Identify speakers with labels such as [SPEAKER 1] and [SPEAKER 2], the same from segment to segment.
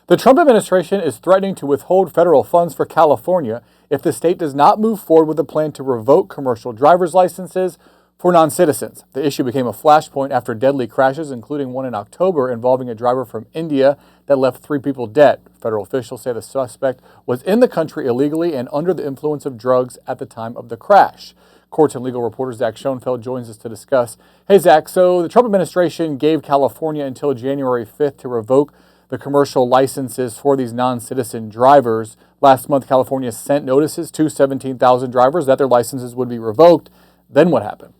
[SPEAKER 1] The Trump administration is threatening to withhold federal funds for California if the state does not move forward with a plan to revoke commercial driver's licenses for non-citizens. The issue became a flashpoint after deadly crashes, including one in October involving a driver from India that left 3 people dead. Federal officials say the suspect was in the country illegally and under the influence of drugs at the time of the crash. Courts and legal reporter Zach Schoenfeld joins us to discuss. Hey, Zach, so the Trump administration gave California until January 5th to revoke the commercial licenses for these non-citizen drivers. Last month, California sent notices to 17,000 drivers that their licenses would be revoked. Then what happened?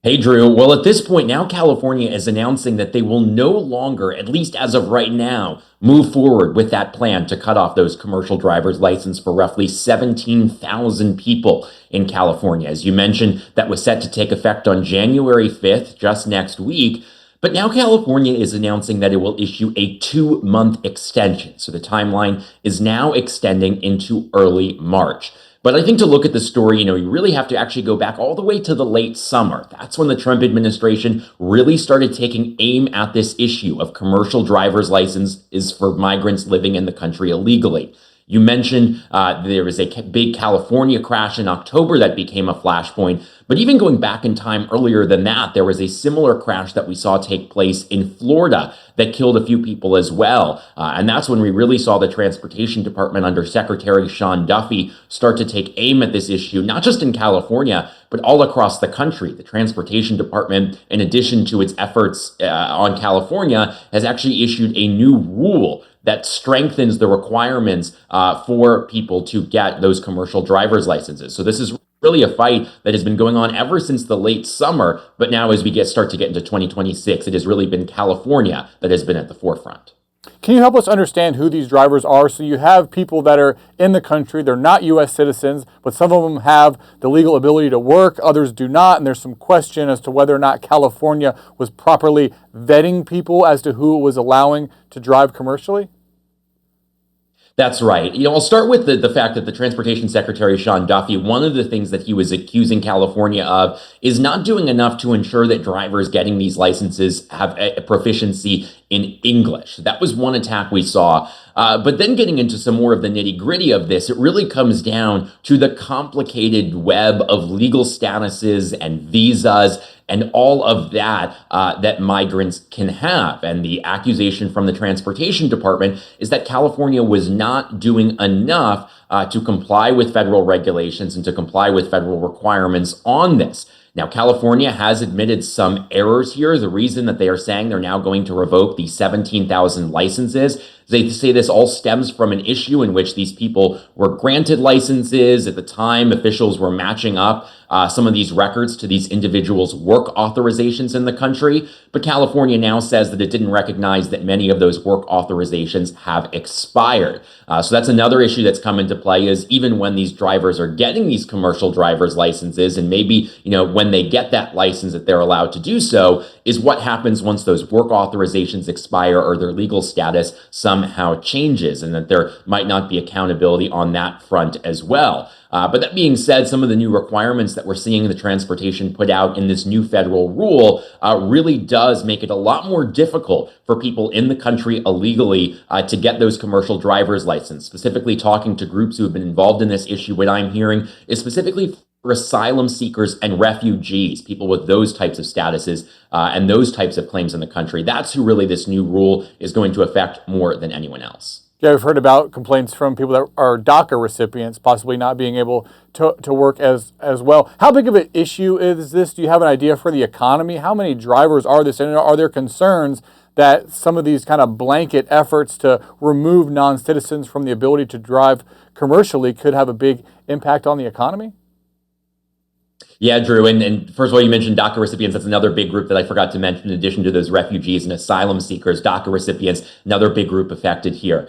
[SPEAKER 2] Hey, Drew. Well, at this point now, California is announcing that they will no longer, at least as of right now, move forward with that plan to cut off those commercial driver's license for roughly 17,000 people in California. As you mentioned, that was set to take effect on January 5th, just next week. But now California is announcing that it will issue a 2-month extension. So the timeline is now extending into early March. But I think to look at the story, you really have to actually go back all the way to the late summer. That's when the Trump administration really started taking aim at this issue of commercial driver's licenses for migrants living in the country illegally. You mentioned there was a big California crash in October that became a flashpoint. But even going back in time earlier than that, there was a similar crash that we saw take place in Florida that killed a few people as well. And that's when we really saw the Transportation Department under Secretary Sean Duffy start to take aim at this issue, not just in California, but all across the country. The Transportation Department, in addition to its efforts on California, has actually issued a new rule that strengthens the requirements for people to get those commercial driver's licenses. So this is really a fight that has been going on ever since the late summer. But now as we start to get into 2026, it has really been California that has been at the forefront.
[SPEAKER 1] Can you help us understand who these drivers are? So you have people that are in the country, they're not U.S. citizens, but some of them have the legal ability to work, others do not, and there's some question as to whether or not California was properly vetting people as to who it was allowing to drive commercially?
[SPEAKER 2] That's right. I'll start with the fact that the Transportation Secretary, Sean Duffy, one of the things that he was accusing California of is not doing enough to ensure that drivers getting these licenses have a proficiency in English. That was one attack we saw. But then getting into some more of the nitty gritty of this, it really comes down to the complicated web of legal statuses and visas and all of that that migrants can have. And the accusation from the Transportation Department is that California was not doing enough to comply with federal regulations and to comply with federal requirements on this. Now, California has admitted some errors here. The reason that they are saying they're now going to revoke the 17,000 licenses, they say this all stems from an issue in which these people were granted licenses. At the time, officials were matching up some of these records to these individuals' work authorizations in the country. But California now says that it didn't recognize that many of those work authorizations have expired. So that's another issue that's come into play is even when these drivers are getting these commercial driver's licenses, and maybe, when they get that license that they're allowed to do so, is what happens once those work authorizations expire or their legal status somehow changes, and that there might not be accountability on that front as well. But that being said, some of the new requirements that we're seeing the transportation put out in this new federal rule really does make it a lot more difficult for people in the country illegally to get those commercial driver's license. Specifically talking to groups who have been involved in this issue, what I'm hearing is specifically for asylum seekers and refugees, people with those types of statuses and those types of claims in the country. That's who really this new rule is going to affect more than anyone else.
[SPEAKER 1] Yeah, we've heard about complaints from people that are DACA recipients possibly not being able to work as well. How big of an issue is this? Do you have an idea for the economy? How many drivers are this? And are there concerns that some of these kind of blanket efforts to remove non-citizens from the ability to drive commercially could have a big impact on the economy?
[SPEAKER 2] Yeah, Drew. And first of all, you mentioned DACA recipients. That's another big group that I forgot to mention in addition to those refugees and asylum seekers. DACA recipients, another big group affected here.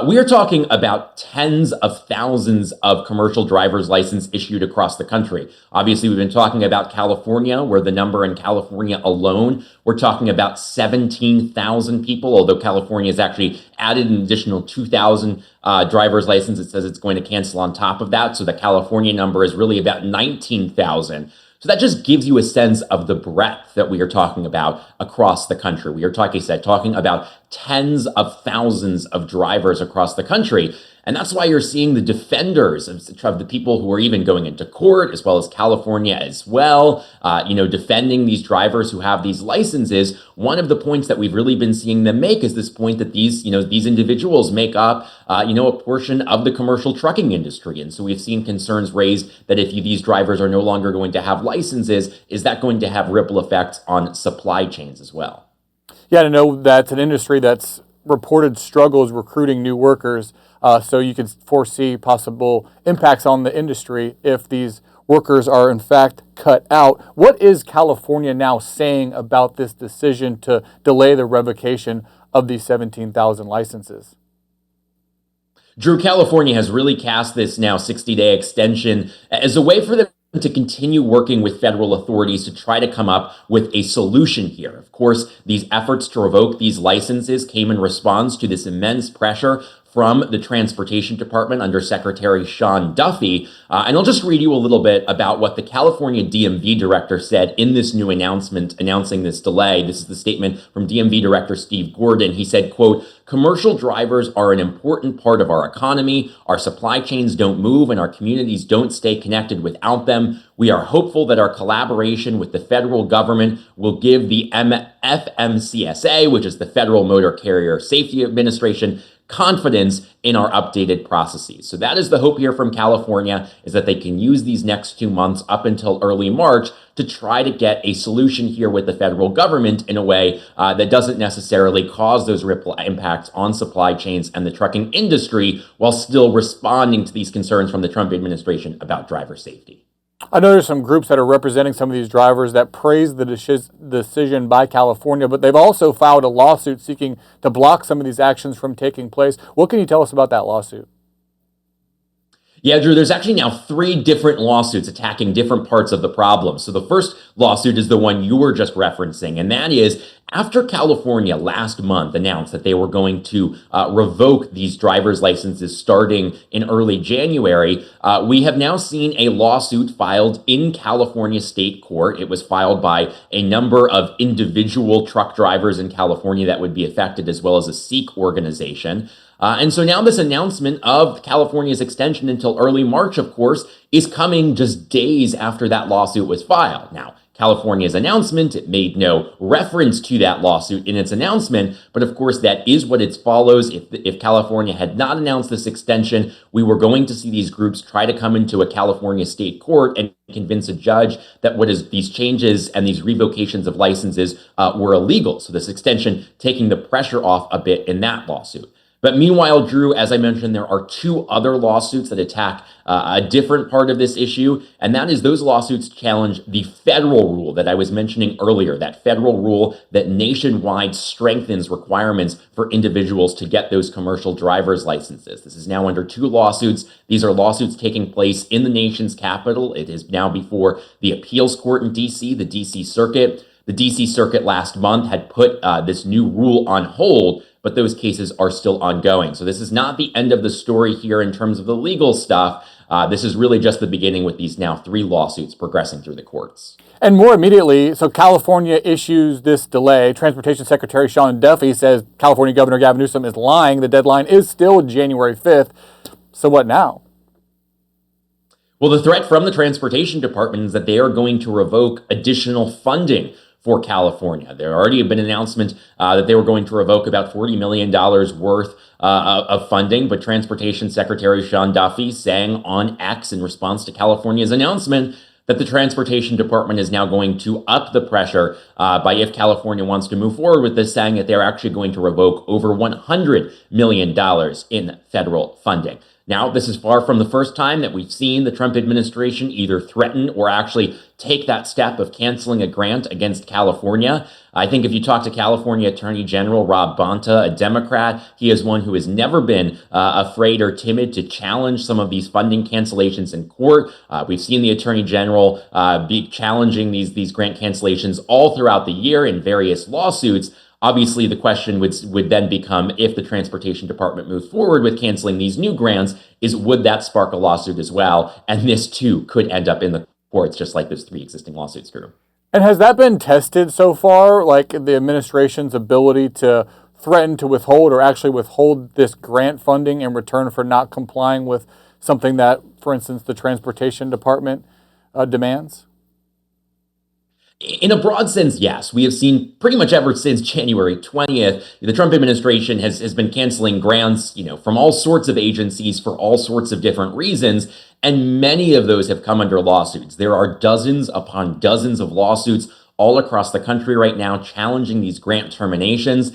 [SPEAKER 2] We are talking about tens of thousands of commercial driver's license issued across the country. Obviously, we've been talking about California, where the number in California alone, we're talking about 17,000 people, although California has actually added an additional 2,000 driver's license. It says it's going to cancel on top of that. So the California number is really about 19,000. So that just gives you a sense of the breadth that we are talking about across the country. We are talking about tens of thousands of drivers across the country. And that's why you're seeing the defenders of the people who are even going into court, as well as California as well, defending these drivers who have these licenses. One of the points that we've really been seeing them make is this point that these individuals make up, a portion of the commercial trucking industry. And so we've seen concerns raised that if these drivers are no longer going to have licenses, is that going to have ripple effects on supply chains as well?
[SPEAKER 1] Yeah, I know that's an industry that's reported struggles recruiting new workers. So you could foresee possible impacts on the industry if these workers are in fact cut out. What is California now saying about this decision to delay the revocation of these 17,000 licenses?
[SPEAKER 2] Drew, California has really cast this now 60-day extension as a way for them to continue working with federal authorities to try to come up with a solution here. Of course, these efforts to revoke these licenses came in response to this immense pressure from the Transportation Department under Secretary Sean Duffy. And I'll just read you a little bit about what the California DMV director said in this new announcement announcing this delay. This is the statement from DMV Director Steve Gordon. He said, quote, "Commercial drivers are an important part of our economy. Our supply chains don't move and our communities don't stay connected without them. We are hopeful that our collaboration with the federal government will give the FMCSA, which is the Federal Motor Carrier Safety Administration, confidence in our updated processes." So that is the hope here from California, is that they can use these next 2 months up until early March to try to get a solution here with the federal government in a way that doesn't necessarily cause those ripple impacts on supply chains and the trucking industry, while still responding to these concerns from the Trump administration about driver safety.
[SPEAKER 1] I know there's some groups that are representing some of these drivers that praise the decision by California, but they've also filed a lawsuit seeking to block some of these actions from taking place. What can you tell us about that lawsuit?
[SPEAKER 2] Yeah, Drew, there's actually now 3 different lawsuits attacking different parts of the problem. So the first lawsuit is the one you were just referencing, and that is after California last month announced that they were going to revoke these driver's licenses starting in early January, we have now seen a lawsuit filed in California state court. It was filed by a number of individual truck drivers in California that would be affected, as well as a Sikh organization. And so now this announcement of California's extension until early March, of course, is coming just days after that lawsuit was filed. Now, California's announcement, it made no reference to that lawsuit in its announcement, but of course that is what it follows. If California had not announced this extension, we were going to see these groups try to come into a California state court and convince a judge that these changes and these revocations of licenses were illegal. So this extension taking the pressure off a bit in that lawsuit. But meanwhile, Drew, as I mentioned, there are 2 other lawsuits that attack a different part of this issue, and that is those lawsuits challenge the federal rule that I was mentioning earlier, that federal rule that nationwide strengthens requirements for individuals to get those commercial driver's licenses. This is now under 2 lawsuits. These are lawsuits taking place in the nation's capital. It is now before the appeals court in D.C., the D.C. Circuit. The D.C. Circuit last month had put this new rule on hold, but those cases are still ongoing. So this is not the end of the story here in terms of the legal stuff. This is really just the beginning with these now 3 lawsuits progressing through the courts.
[SPEAKER 1] And more immediately, so California issues this delay. Transportation Secretary Sean Duffy says California Governor Gavin Newsom is lying. The deadline is still January 5th. So what now?
[SPEAKER 2] Well, the threat from the Transportation Department is that they are going to revoke additional funding for California. There already had been an announcement that they were going to revoke about $40 million worth of funding, but Transportation Secretary Sean Duffy saying on X in response to California's announcement that the Transportation Department is now going to up the pressure by if California wants to move forward with this, saying that they're actually going to revoke over $100 million in federal funding. Now, this is far from the first time that we've seen the Trump administration either threaten or actually take that step of canceling a grant against California. I think if you talk to California Attorney General Rob Bonta, a Democrat, he is one who has never been afraid or timid to challenge some of these funding cancellations in court. We've seen the Attorney General be challenging these grant cancellations all throughout the year in various lawsuits. Obviously, the question would then become, if the Transportation Department moves forward with canceling these new grants, would that spark a lawsuit as well? And this, too, could end up in the courts, just like those 3 existing lawsuits, Drew.
[SPEAKER 1] And has that been tested so far, like the administration's ability to threaten to withhold or actually withhold this grant funding in return for not complying with something that, for instance, the Transportation Department demands?
[SPEAKER 2] In a broad sense, yes. We have seen pretty much ever since January 20th, the Trump administration has been canceling grants, from all sorts of agencies for all sorts of different reasons. And many of those have come under lawsuits. There are dozens upon dozens of lawsuits all across the country right now challenging these grant terminations.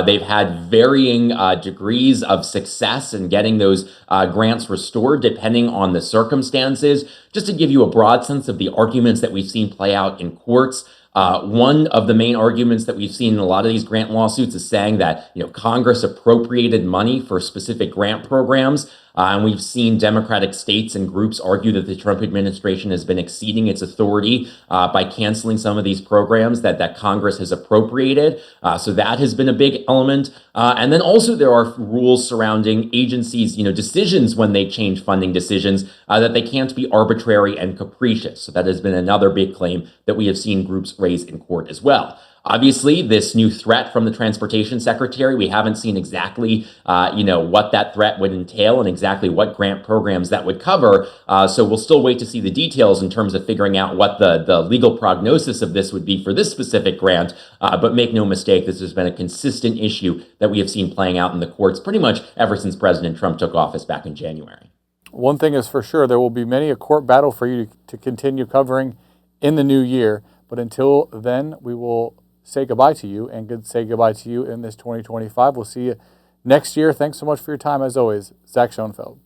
[SPEAKER 2] They've had varying degrees of success in getting those grants restored depending on the circumstances. Just to give you a broad sense of the arguments that we've seen play out in courts, one of the main arguments that we've seen in a lot of these grant lawsuits is saying that Congress appropriated money for specific grant programs. And we've seen Democratic states and groups argue that the Trump administration has been exceeding its authority by canceling some of these programs that Congress has appropriated. So that has been a big element. And then also there are rules surrounding agencies, decisions when they change funding decisions, that they can't be arbitrary and capricious. So that has been another big claim that we have seen groups raise in court as well. Obviously, this new threat from the transportation secretary, we haven't seen exactly, what that threat would entail and exactly what grant programs that would cover. So we'll still wait to see the details in terms of figuring out what the legal prognosis of this would be for this specific grant. But make no mistake, this has been a consistent issue that we have seen playing out in the courts pretty much ever since President Trump took office back in January.
[SPEAKER 1] One thing is for sure, there will be many a court battle for you to continue covering in the new year. But until then, we will say goodbye to you and say goodbye to you in this 2025. We'll see you next year. Thanks so much for your time, as always. Zach Schoenfeld.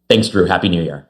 [SPEAKER 2] Thanks, Drew. Happy New Year.